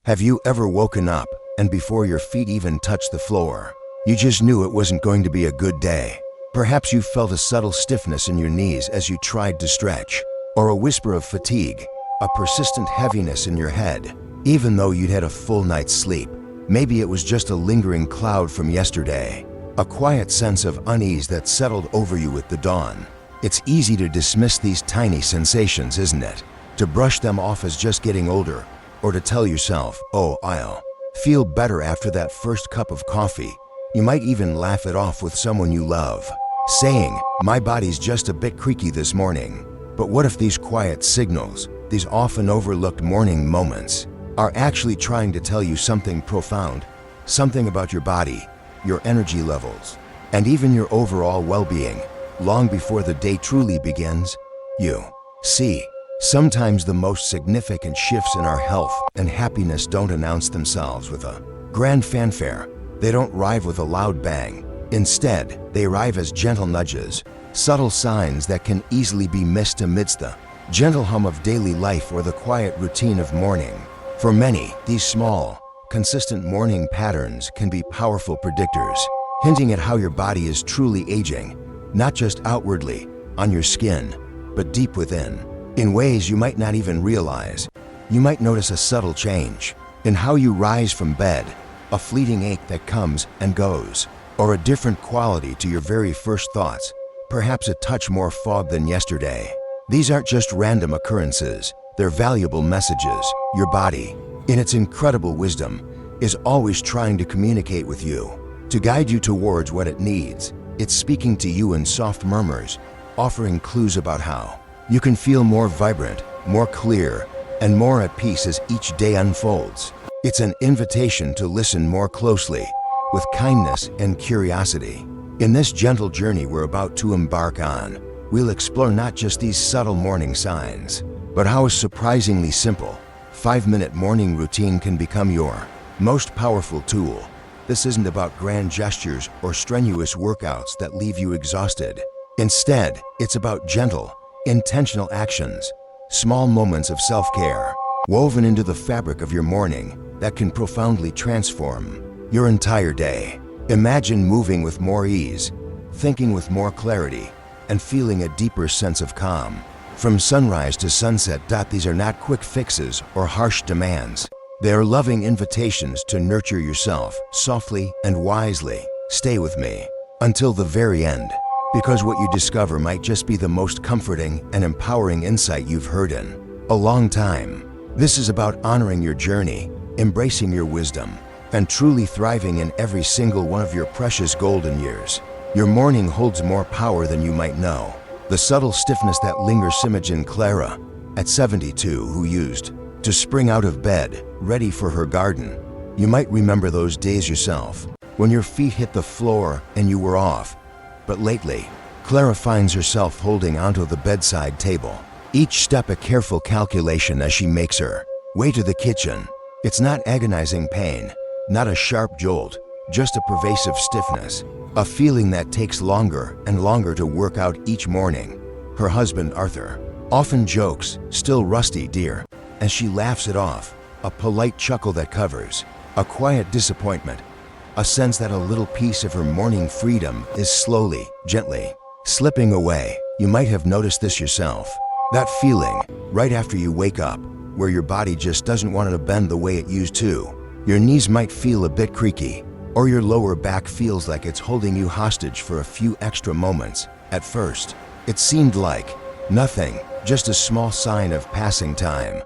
Have you ever woken up and before your feet even touched the floor, you just knew it wasn't going to be a good day? Perhaps you felt a subtle stiffness in your knees as you tried to stretch, or a whisper of fatigue, a persistent heaviness in your head, even though you'd had a full night's sleep. Maybe it was just a lingering cloud from yesterday, a quiet sense of unease that settled over you with the dawn. It's easy to dismiss these tiny sensations, isn't it? To brush them off as just getting older, or to tell yourself, oh, I'll feel better after that first cup of coffee. You might even laugh it off with someone you love, saying, my body's just a bit creaky this morning. But what if these quiet signals, these often overlooked morning moments, are actually trying to tell you something profound, something about your body, your energy levels, and even your overall well-being, long before the day truly begins? You see, sometimes the most significant shifts in our health and happiness don't announce themselves with a grand fanfare. They don't arrive with a loud bang. Instead, they arrive as gentle nudges, subtle signs that can easily be missed amidst the gentle hum of daily life or the quiet routine of morning. For many, these small, consistent morning patterns can be powerful predictors, hinting at how your body is truly aging, not just outwardly, on your skin, but deep within, in ways you might not even realize. You might notice a subtle change in how you rise from bed, a fleeting ache that comes and goes, or a different quality to your very first thoughts, perhaps a touch more fog than yesterday. These aren't just random occurrences, they're valuable messages. Your body, in its incredible wisdom, is always trying to communicate with you, to guide you towards what it needs. It's speaking to you in soft murmurs, offering clues about how you can feel more vibrant, more clear, and more at peace as each day unfolds. It's an invitation to listen more closely, with kindness and curiosity. In this gentle journey we're about to embark on, we'll explore not just these subtle morning signs, but how a surprisingly simple, 5-minute morning routine can become your most powerful tool. This isn't about grand gestures or strenuous workouts that leave you exhausted. Instead, it's about gentle, intentional actions, small moments of self-care, woven into the fabric of your morning that can profoundly transform your entire day. Imagine moving with more ease, thinking with more clarity, and feeling a deeper sense of calm. From sunrise to sunset, these are not quick fixes or harsh demands. They are loving invitations to nurture yourself softly and wisely. Stay with me until the very end, because what you discover might just be the most comforting and empowering insight you've heard in a long time. This is about honoring your journey, embracing your wisdom, and truly thriving in every single one of your precious golden years. Your morning holds more power than you might know. The subtle stiffness that lingers. Imagine Clara, at 72, who used to spring out of bed, ready for her garden. You might remember those days yourself, when your feet hit the floor and you were off. But lately, Clara finds herself holding onto the bedside table, each step a careful calculation as she makes her way to the kitchen. It's not agonizing pain, not a sharp jolt, just a pervasive stiffness, a feeling that takes longer and longer to work out each morning. Her husband, Arthur, often jokes, "Still rusty, dear," as she laughs it off, a polite chuckle that covers a quiet disappointment, a sense that a little piece of her morning freedom is slowly, gently slipping away. You might have noticed this yourself, that feeling right after you wake up, where your body just doesn't want to bend the way it used to. Your knees might feel a bit creaky, or your lower back feels like it's holding you hostage for a few extra moments. At first, it seemed like nothing, just a small sign of passing time.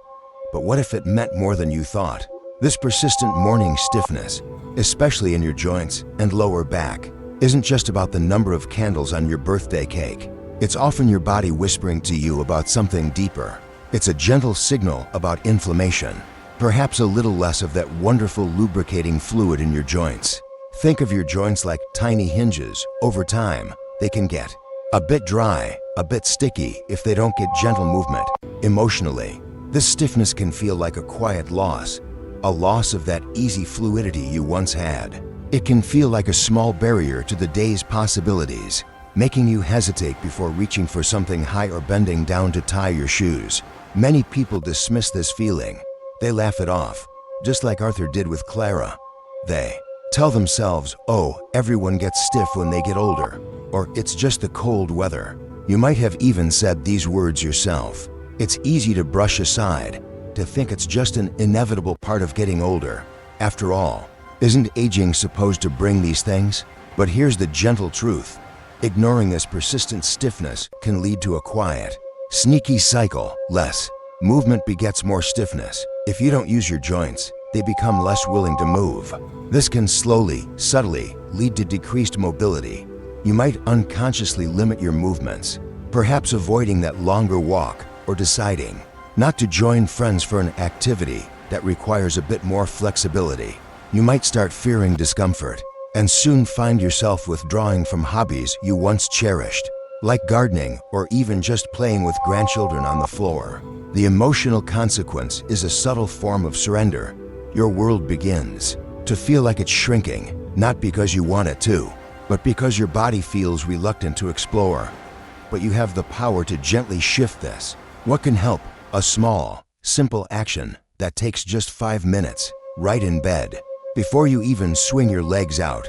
But what if it meant more than you thought? This persistent morning stiffness, especially in your joints and lower back, isn't just about the number of candles on your birthday cake. It's often your body whispering to you about something deeper. It's a gentle signal about inflammation, perhaps a little less of that wonderful lubricating fluid in your joints. Think of your joints like tiny hinges. Over time, they can get a bit dry, a bit sticky if they don't get gentle movement. Emotionally, this stiffness can feel like a quiet loss, a loss of that easy fluidity you once had. It can feel like a small barrier to the day's possibilities, making you hesitate before reaching for something high or bending down to tie your shoes. Many people dismiss this feeling. They laugh it off, just like Arthur did with Clara. They tell themselves, oh, everyone gets stiff when they get older, or it's just the cold weather. You might have even said these words yourself. It's easy to brush aside, to think it's just an inevitable part of getting older. After all, isn't aging supposed to bring these things? But here's the gentle truth. Ignoring this persistent stiffness can lead to a quiet, sneaky cycle. Less movement begets more stiffness. If you don't use your joints, they become less willing to move. This can slowly, subtly lead to decreased mobility. You might unconsciously limit your movements, perhaps avoiding that longer walk or deciding not to join friends for an activity that requires a bit more flexibility. You might start fearing discomfort and soon find yourself withdrawing from hobbies you once cherished, like gardening or even just playing with grandchildren on the floor. The emotional consequence is a subtle form of surrender. Your world begins to feel like it's shrinking, not because you want it to, but because your body feels reluctant to explore. But you have the power to gently shift this. What can help? A small, simple action that takes just 5 minutes, right in bed. Before you even swing your legs out,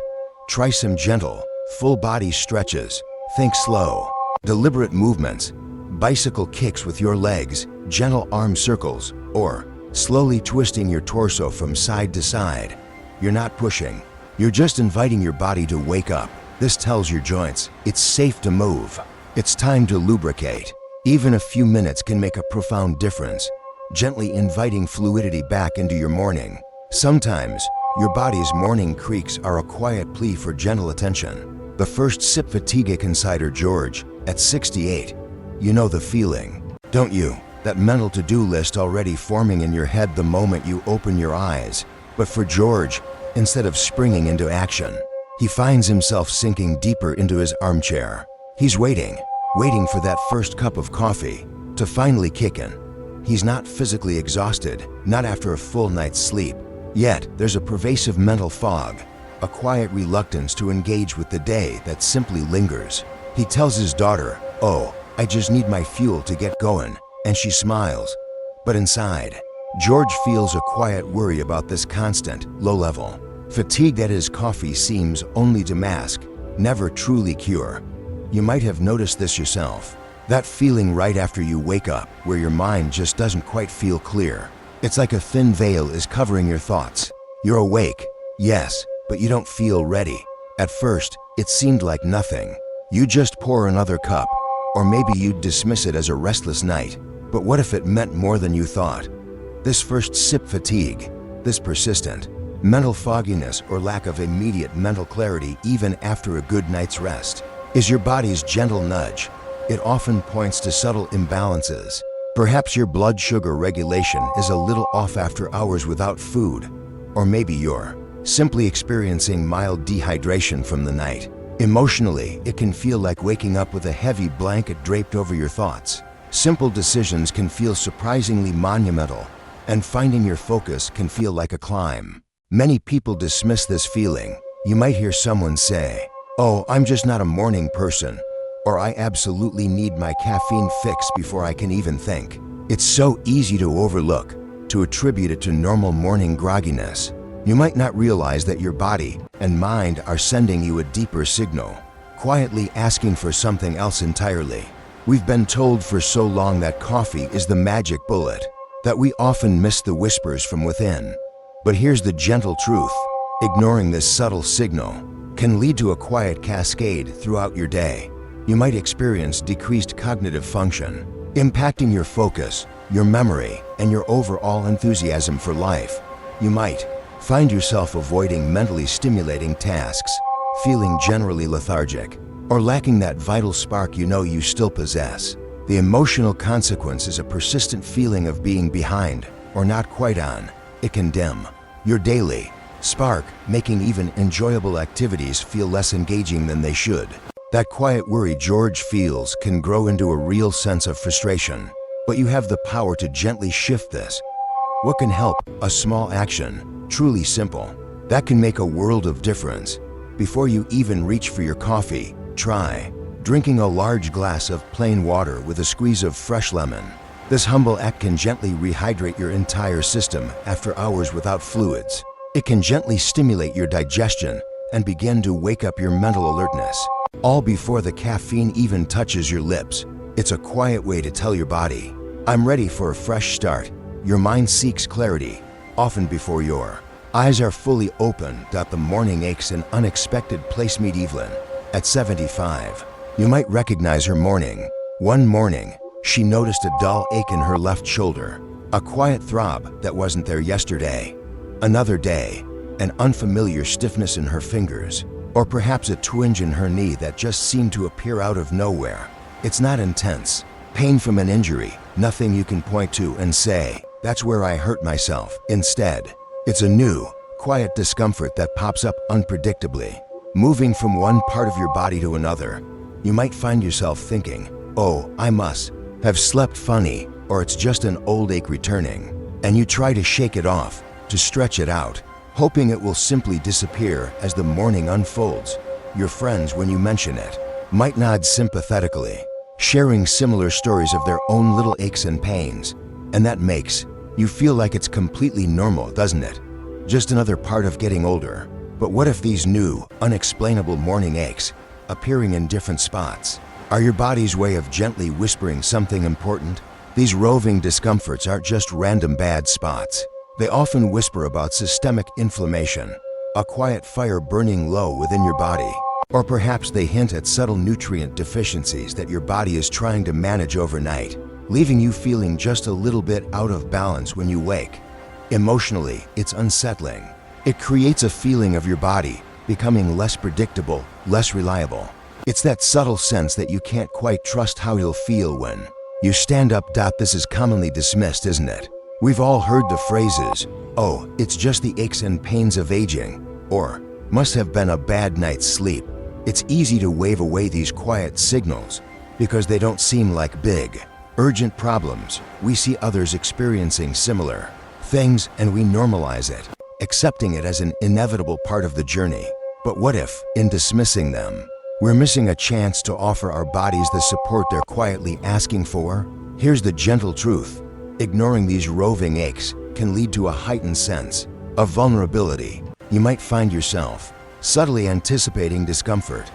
try some gentle, full body stretches. Think slow, deliberate movements, bicycle kicks with your legs, gentle arm circles, or slowly twisting your torso from side to side. You're not pushing, you're just inviting your body to wake up. This tells your joints it's safe to move. It's time to lubricate. Even a few minutes can make a profound difference, gently inviting fluidity back into your morning. Sometimes, your body's morning creaks are a quiet plea for gentle attention. The first sip fatigue insider George, at 68. You know the feeling, don't you? That mental to-do list already forming in your head the moment you open your eyes. But for George, instead of springing into action, he finds himself sinking deeper into his armchair. He's waiting for that first cup of coffee to finally kick in. He's not physically exhausted, not after a full night's sleep. Yet, there's a pervasive mental fog, a quiet reluctance to engage with the day that simply lingers. He tells his daughter, "Oh, I just need my fuel to get going," and she smiles. But inside, George feels a quiet worry about this constant, low-level fatigue that his coffee seems only to mask, never truly cure. You might have noticed this yourself. That feeling right after you wake up, where your mind just doesn't quite feel clear. It's like a thin veil is covering your thoughts. You're awake, yes, but you don't feel ready. At first, it seemed like nothing. You just pour another cup, or maybe you'd dismiss it as a restless night. But what if it meant more than you thought? This first sip fatigue, this persistent mental fogginess or lack of immediate mental clarity even after a good night's rest, is your body's gentle nudge. It often points to subtle imbalances. Perhaps your blood sugar regulation is a little off after hours without food, or maybe you're simply experiencing mild dehydration from the night. Emotionally, it can feel like waking up with a heavy blanket draped over your thoughts. Simple decisions can feel surprisingly monumental, and finding your focus can feel like a climb. Many people dismiss this feeling. You might hear someone say, "Oh, I'm just not a morning person," or "I absolutely need my caffeine fix before I can even think." It's so easy to overlook, to attribute it to normal morning grogginess. You might not realize that your body and mind are sending you a deeper signal, quietly asking for something else entirely. We've been told for so long that coffee is the magic bullet, that we often miss the whispers from within. But here's the gentle truth. Ignoring this subtle signal can lead to a quiet cascade throughout your day. You might experience decreased cognitive function, impacting your focus, your memory, and your overall enthusiasm for life. You might find yourself avoiding mentally stimulating tasks, feeling generally lethargic, or lacking that vital spark you know you still possess. The emotional consequence is a persistent feeling of being behind or not quite on. It can dim your daily spark, making even enjoyable activities feel less engaging than they should. That quiet worry George feels can grow into a real sense of frustration, but you have the power to gently shift this. What can help? A small action, truly simple, that can make a world of difference. Before you even reach for your coffee, try drinking a large glass of plain water with a squeeze of fresh lemon. This humble act can gently rehydrate your entire system after hours without fluids. It can gently stimulate your digestion and begin to wake up your mental alertness, all before the caffeine even touches your lips. It's a quiet way to tell your body, I'm ready for a fresh start. Your mind seeks clarity, often before your eyes are fully open. The morning aches in unexpected place. Meet Evelyn. At 75, you might recognize her morning. One morning, she noticed a dull ache in her left shoulder, a quiet throb that wasn't there yesterday. Another day, an unfamiliar stiffness in her fingers, or perhaps a twinge in her knee that just seemed to appear out of nowhere. It's not intense pain from an injury, nothing you can point to and say, that's where I hurt myself. Instead, it's a new, quiet discomfort that pops up unpredictably, moving from one part of your body to another. You might find yourself thinking, oh, I must have slept funny, or it's just an old ache returning. And you try to shake it off, to stretch it out, hoping it will simply disappear as the morning unfolds. Your friends, when you mention it, might nod sympathetically, sharing similar stories of their own little aches and pains. And that makes you feel like it's completely normal, doesn't it? Just another part of getting older. But what if these new, unexplainable morning aches, appearing in different spots, are your body's way of gently whispering something important? These roving discomforts aren't just random bad spots. They often whisper about systemic inflammation, a quiet fire burning low within your body, or perhaps they hint at subtle nutrient deficiencies that your body is trying to manage overnight, leaving you feeling just a little bit out of balance when you wake. Emotionally, it's unsettling. It creates a feeling of your body becoming less predictable, less reliable. It's that subtle sense that you can't quite trust how you'll feel when you stand up. This is commonly dismissed, isn't it? We've all heard the phrases, oh, it's just the aches and pains of aging, or must have been a bad night's sleep. It's easy to wave away these quiet signals because they don't seem like big, urgent problems. We see others experiencing similar things and we normalize it, accepting it as an inevitable part of the journey. But what if, in dismissing them, we're missing a chance to offer our bodies the support they're quietly asking for? Here's the gentle truth. Ignoring these roving aches can lead to a heightened sense of vulnerability. You might find yourself subtly anticipating discomfort,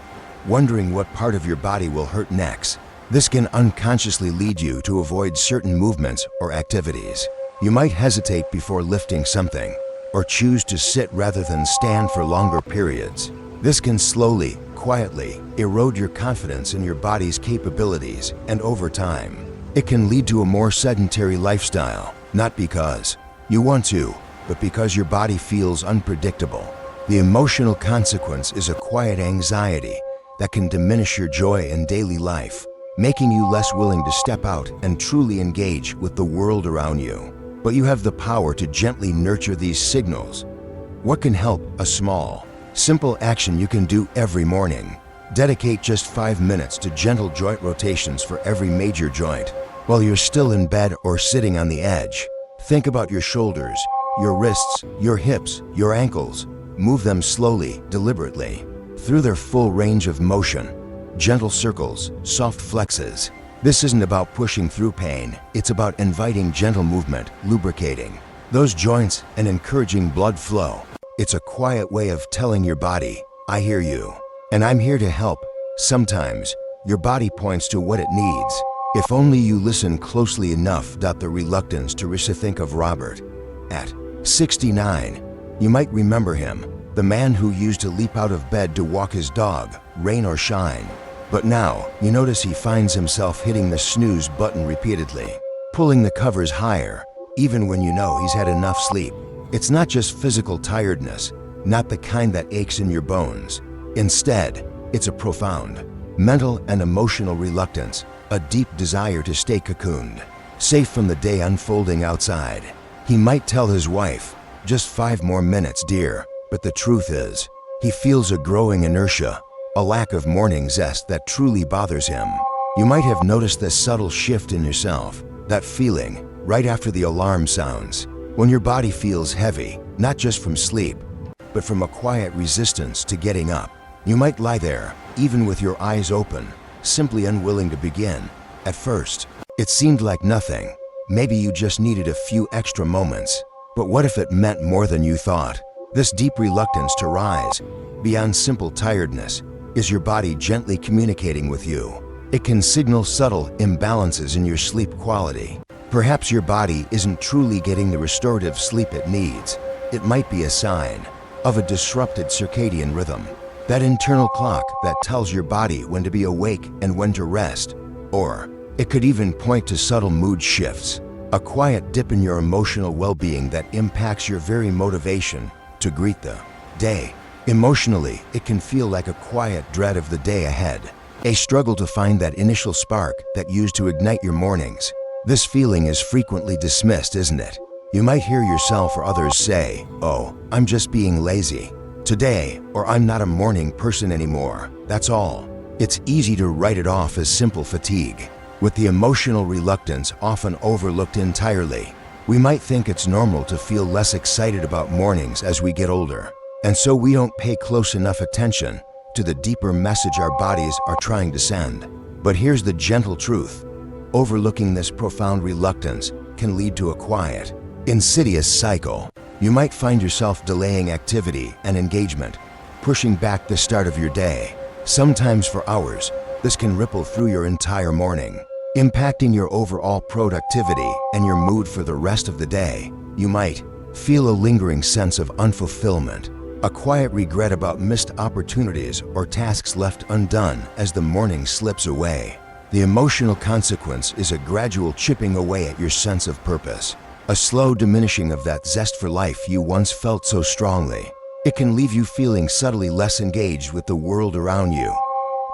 wondering what part of your body will hurt next. This can unconsciously lead you to avoid certain movements or activities. You might hesitate before lifting something, or choose to sit rather than stand for longer periods. This can slowly, quietly erode your confidence in your body's capabilities, and over time, it can lead to a more sedentary lifestyle, not because you want to, but because your body feels unpredictable. The emotional consequence is a quiet anxiety that can diminish your joy in daily life, making you less willing to step out and truly engage with the world around you. But you have the power to gently nurture these signals. What can help? A small, simple action you can do every morning. Dedicate just 5 minutes to gentle joint rotations for every major joint. While you're still in bed or sitting on the edge, think about your shoulders, your wrists, your hips, your ankles. Move them slowly, deliberately, through their full range of motion. Gentle circles, soft flexes. This isn't about pushing through pain, it's about inviting gentle movement, lubricating those joints and encouraging blood flow. It's a quiet way of telling your body, I hear you, and I'm here to help. Sometimes, your body points to what it needs, if only you listen closely enough. The Reluctance to think of Robert. At 69, you might remember him, the man who used to leap out of bed to walk his dog, rain or shine. But now, you notice he finds himself hitting the snooze button repeatedly, pulling the covers higher, even when you know he's had enough sleep. It's not just physical tiredness, not the kind that aches in your bones. Instead, it's a profound mental and emotional reluctance, a deep desire to stay cocooned, safe from the day unfolding outside. He might tell his wife, just 5 more minutes, dear, but the truth is, he feels a growing inertia, a lack of morning zest that truly bothers him. You might have noticed this subtle shift in yourself, that feeling right after the alarm sounds, when your body feels heavy, not just from sleep, but from a quiet resistance to getting up. You might lie there, even with your eyes open, simply unwilling to begin. At first, it seemed like nothing, Maybe you just needed a few extra moments. But what if it meant more than you thought? This deep reluctance to rise, beyond simple tiredness, is your body gently communicating with you. It can signal subtle imbalances in your sleep quality. Perhaps your body isn't truly getting the restorative sleep it needs. It might be a sign of a disrupted circadian rhythm, that internal clock that tells your body when to be awake and when to rest. Or it could even point to subtle mood shifts, a quiet dip in your emotional well-being that impacts your very motivation to greet the day. Emotionally, it can feel like a quiet dread of the day ahead, a struggle to find that initial spark that used to ignite your mornings. This feeling is frequently dismissed, isn't it? You might hear yourself or others say, "Oh, I'm just being lazy today," or "I'm not a morning person anymore." That's all. It's easy to write it off as simple fatigue, with the emotional reluctance often overlooked entirely. We might think it's normal to feel less excited about mornings as we get older, and so we don't pay close enough attention to the deeper message our bodies are trying to send. But here's the gentle truth. Overlooking this profound reluctance can lead to a quiet, insidious cycle. You might find yourself delaying activity and engagement, pushing back the start of your day. Sometimes for hours, this can ripple through your entire morning, impacting your overall productivity and your mood for the rest of the day. You might feel a lingering sense of unfulfillment, a quiet regret about missed opportunities or tasks left undone as the morning slips away. The emotional consequence is a gradual chipping away at your sense of purpose, a slow diminishing of that zest for life you once felt so strongly. It can leave you feeling subtly less engaged with the world around you.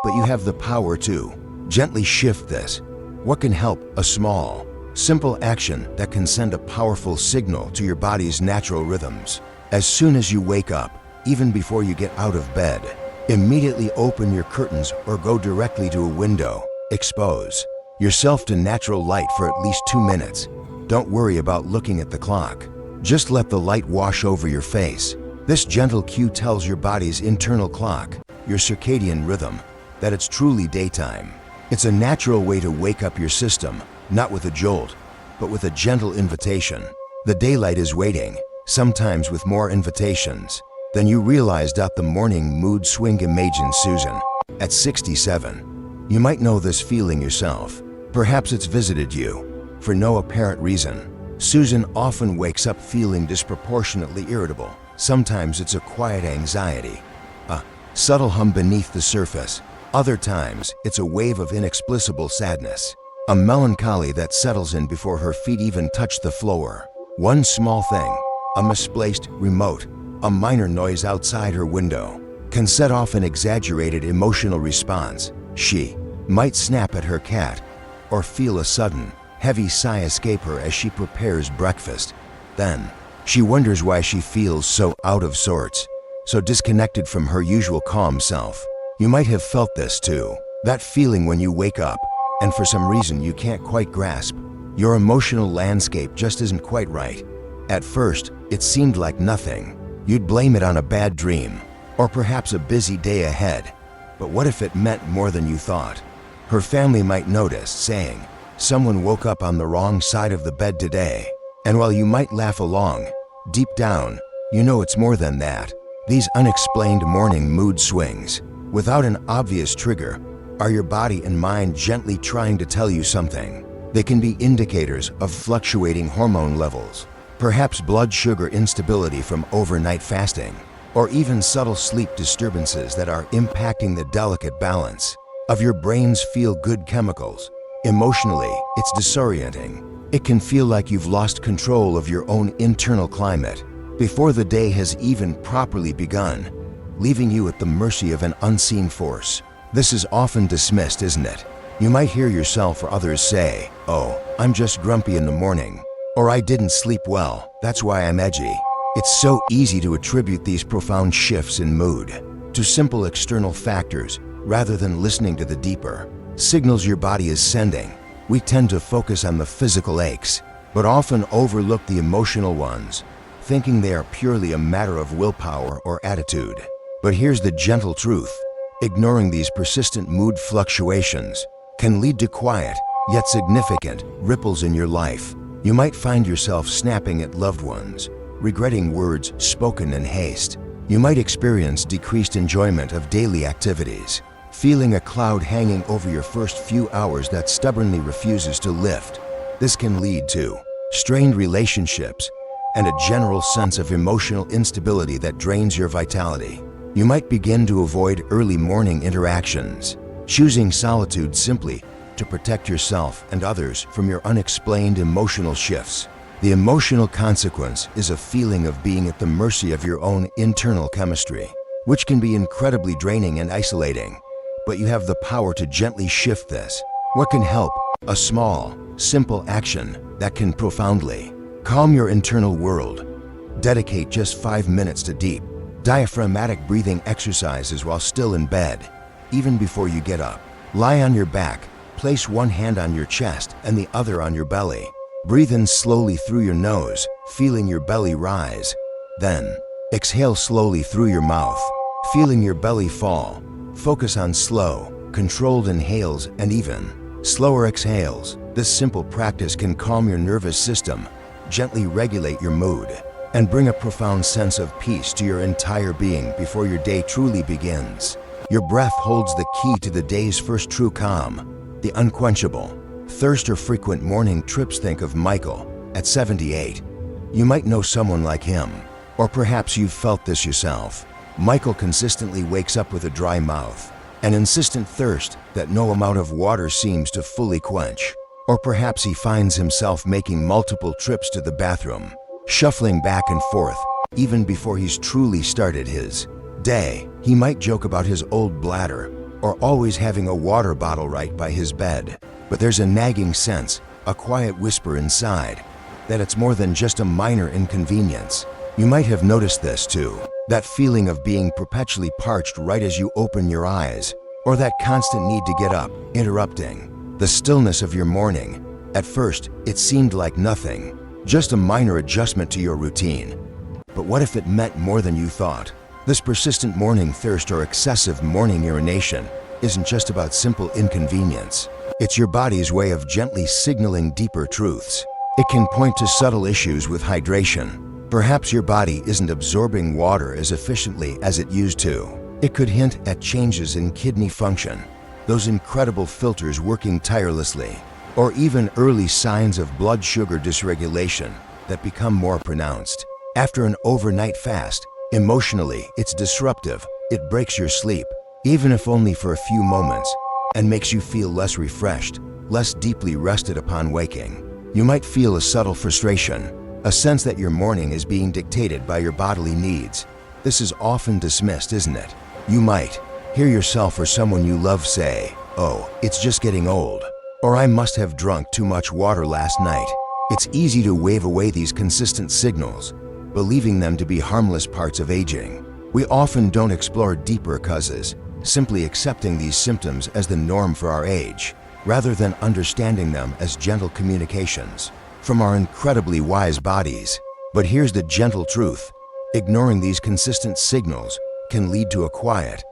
But you have the power to gently shift this. What can help? A small, simple action that can send a powerful signal to your body's natural rhythms. As soon as you wake up, even before you get out of bed, immediately open your curtains or go directly to a window. Expose yourself to natural light for at least 2 minutes. Don't worry about looking at the clock. Just let the light wash over your face. This gentle cue tells your body's internal clock, your circadian rhythm, that it's truly daytime. It's a natural way to wake up your system, not with a jolt, but with a gentle invitation. The daylight is waiting, sometimes with more invitations than you realized. The morning mood swing. Imagine Susan at 67. You might know this feeling yourself. Perhaps it's visited you for no apparent reason. Susan often wakes up feeling disproportionately irritable. Sometimes it's a quiet anxiety, a subtle hum beneath the surface. Other times, it's a wave of inexplicable sadness, a melancholy that settles in before her feet even touch the floor. One small thing, a misplaced remote, a minor noise outside her window, can set off an exaggerated emotional response. She might snap at her cat or feel a sudden, heavy sigh escape her as she prepares breakfast. Then, she wonders why she feels so out of sorts, so disconnected from her usual calm self. You might have felt this too, that feeling when you wake up, and for some reason you can't quite grasp. Your emotional landscape just isn't quite right. At first, it seemed like nothing. You'd blame it on a bad dream, or perhaps a busy day ahead. But what if it meant more than you thought? Her family might notice, saying, "Someone woke up on the wrong side of the bed today." And while you might laugh along, deep down, you know it's more than that. These unexplained morning mood swings, without an obvious trigger, are your body and mind gently trying to tell you something. They can be indicators of fluctuating hormone levels, perhaps blood sugar instability from overnight fasting, or even subtle sleep disturbances that are impacting the delicate balance of your brain's feel-good chemicals. Emotionally, it's disorienting. It can feel like you've lost control of your own internal climate before the day has even properly begun, leaving you at the mercy of an unseen force. This is often dismissed, isn't it? You might hear yourself or others say, "Oh, I'm just grumpy in the morning," or "I didn't sleep well, that's why I'm edgy." It's so easy to attribute these profound shifts in mood to simple external factors rather than listening to the deeper signals your body is sending. We tend to focus on the physical aches, but often overlook the emotional ones, thinking they are purely a matter of willpower or attitude. But here's the gentle truth. Ignoring these persistent mood fluctuations can lead to quiet, yet significant, ripples in your life. You might find yourself snapping at loved ones, regretting words spoken in haste. You might experience decreased enjoyment of daily activities, feeling a cloud hanging over your first few hours that stubbornly refuses to lift. This can lead to strained relationships and a general sense of emotional instability that drains your vitality. You might begin to avoid early morning interactions, choosing solitude simply to protect yourself and others from your unexplained emotional shifts. The emotional consequence is a feeling of being at the mercy of your own internal chemistry, which can be incredibly draining and isolating, but you have the power to gently shift this. What can help? A small, simple action that can profoundly calm your internal world. Dedicate just 5 minutes to deep, diaphragmatic breathing exercises while still in bed, even before you get up. Lie on your back, place one hand on your chest and the other on your belly. Breathe in slowly through your nose, feeling your belly rise. Then, exhale slowly through your mouth, feeling your belly fall. Focus on slow, controlled inhales and even slower exhales. This simple practice can calm your nervous system, gently regulate your mood, and bring a profound sense of peace to your entire being before your day truly begins. Your breath holds the key to the day's first true calm, the unquenchable thirst or frequent morning trips. Think of Michael at 78. You might know someone like him, or perhaps you've felt this yourself. Michael consistently wakes up with a dry mouth, an insistent thirst that no amount of water seems to fully quench. Or perhaps he finds himself making multiple trips to the bathroom, shuffling back and forth, even before he's truly started his day. He might joke about his old bladder, or always having a water bottle right by his bed. But there's a nagging sense, a quiet whisper inside, that it's more than just a minor inconvenience. You might have noticed this too, that feeling of being perpetually parched right as you open your eyes, or that constant need to get up, interrupting the stillness of your morning. At first, it seemed like nothing, just a minor adjustment to your routine. But what if it meant more than you thought? This persistent morning thirst or excessive morning urination isn't just about simple inconvenience. It's your body's way of gently signaling deeper truths. It can point to subtle issues with hydration. Perhaps your body isn't absorbing water as efficiently as it used to. It could hint at changes in kidney function, those incredible filters working tirelessly, or even early signs of blood sugar dysregulation that become more pronounced. After an overnight fast, emotionally, it's disruptive. It breaks your sleep, even if only for a few moments, and makes you feel less refreshed, less deeply rested upon waking. You might feel a subtle frustration, a sense that your morning is being dictated by your bodily needs. This is often dismissed, isn't it? You might hear yourself or someone you love say, "Oh, it's just getting old," or "I must have drunk too much water last night." It's easy to wave away these consistent signals, believing them to be harmless parts of aging. We often don't explore deeper causes, simply accepting these symptoms as the norm for our age, rather than understanding them as gentle communications from our incredibly wise bodies. But here's the gentle truth: ignoring these consistent signals can lead to a quiet,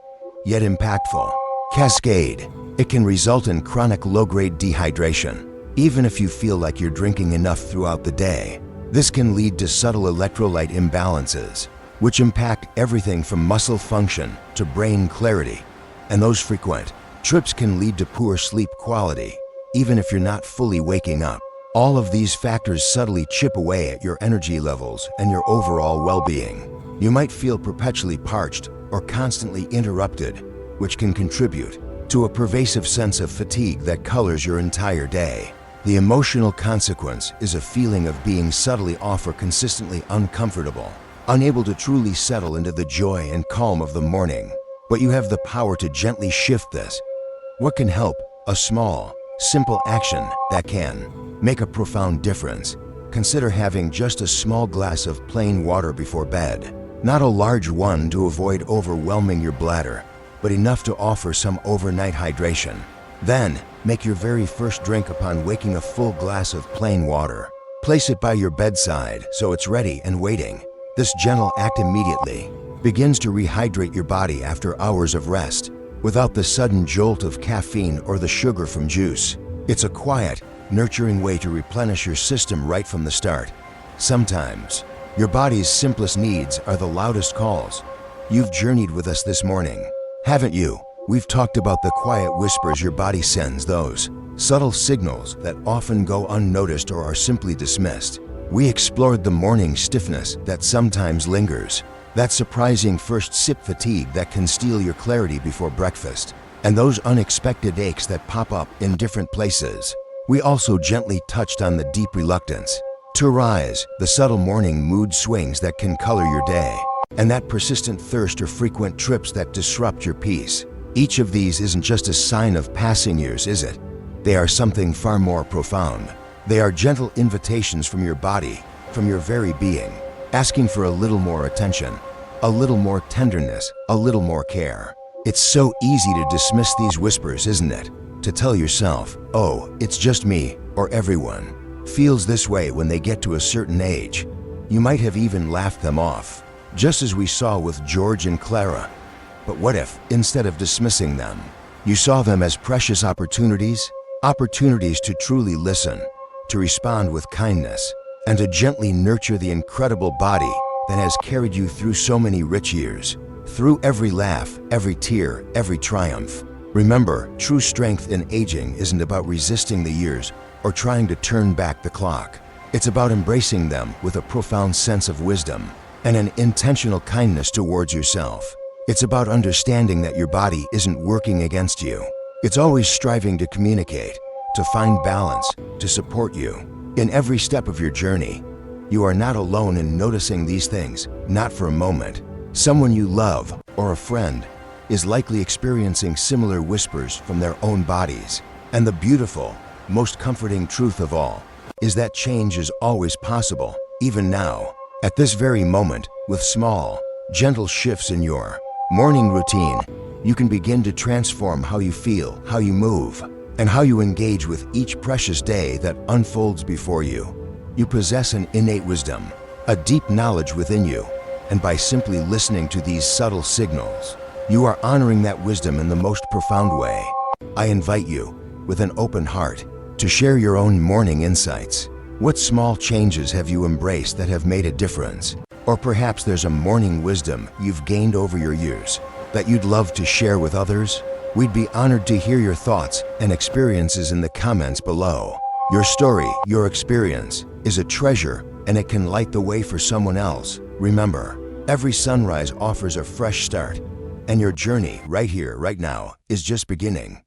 yet impactful cascade. It can result in chronic low-grade dehydration, even if you feel like you're drinking enough throughout the day. This can lead to subtle electrolyte imbalances, which impact everything from muscle function to brain clarity. And those frequent trips can lead to poor sleep quality, even if you're not fully waking up. All of these factors subtly chip away at your energy levels and your overall well-being. You might feel perpetually parched or constantly interrupted, which can contribute to a pervasive sense of fatigue that colors your entire day. The emotional consequence is a feeling of being subtly off or consistently uncomfortable, unable to truly settle into the joy and calm of the morning. But you have the power to gently shift this. What can help? A small, simple action that can make a profound difference. Consider having just a small glass of plain water before bed. Not a large one to avoid overwhelming your bladder, but enough to offer some overnight hydration. Then, make your very first drink upon waking a full glass of plain water. Place it by your bedside so it's ready and waiting. This gentle act immediately begins to rehydrate your body after hours of rest, without the sudden jolt of caffeine or the sugar from juice. It's a quiet, nurturing way to replenish your system right from the start. Sometimes, your body's simplest needs are the loudest calls. You've journeyed with us this morning, haven't you? We've talked about the quiet whispers your body sends, those subtle signals that often go unnoticed or are simply dismissed. We explored the morning stiffness that sometimes lingers, that surprising first sip fatigue that can steal your clarity before breakfast, and those unexpected aches that pop up in different places. We also gently touched on the deep reluctance to rise, the subtle morning mood swings that can color your day, and that persistent thirst or frequent trips that disrupt your peace. Each of these isn't just a sign of passing years, is it? They are something far more profound. They are gentle invitations from your body, from your very being, asking for a little more attention, a little more tenderness, a little more care. It's so easy to dismiss these whispers, isn't it? To tell yourself, oh, it's just me, or everyone feels this way when they get to a certain age. You might have even laughed them off, just as we saw with George and Clara. But what if, instead of dismissing them, you saw them as precious opportunities to truly listen, to respond with kindness, and to gently nurture the incredible body that has carried you through so many rich years, through every laugh, every tear, every triumph. Remember, true strength in aging isn't about resisting the years or trying to turn back the clock. It's about embracing them with a profound sense of wisdom and an intentional kindness towards yourself. It's about understanding that your body isn't working against you. It's always striving to communicate, to find balance, to support you. In every step of your journey, you are not alone in noticing these things, not for a moment. Someone you love, or a friend, is likely experiencing similar whispers from their own bodies. And the beautiful, most comforting truth of all is that change is always possible, even now, at this very moment, with small, gentle shifts in your morning routine. You can begin to transform how you feel, how you move, and how you engage with each precious day that unfolds before you. You possess an innate wisdom, a deep knowledge within you, and by simply listening to these subtle signals, you are honoring that wisdom in the most profound way. I invite you, with an open heart, to share your own morning insights. What small changes have you embraced that have made a difference? Or perhaps there's a morning wisdom you've gained over your years that you'd love to share with others? We'd be honored to hear your thoughts and experiences in the comments below. Your story, your experience, is a treasure, and it can light the way for someone else. Remember, every sunrise offers a fresh start, and your journey right here, right now, is just beginning.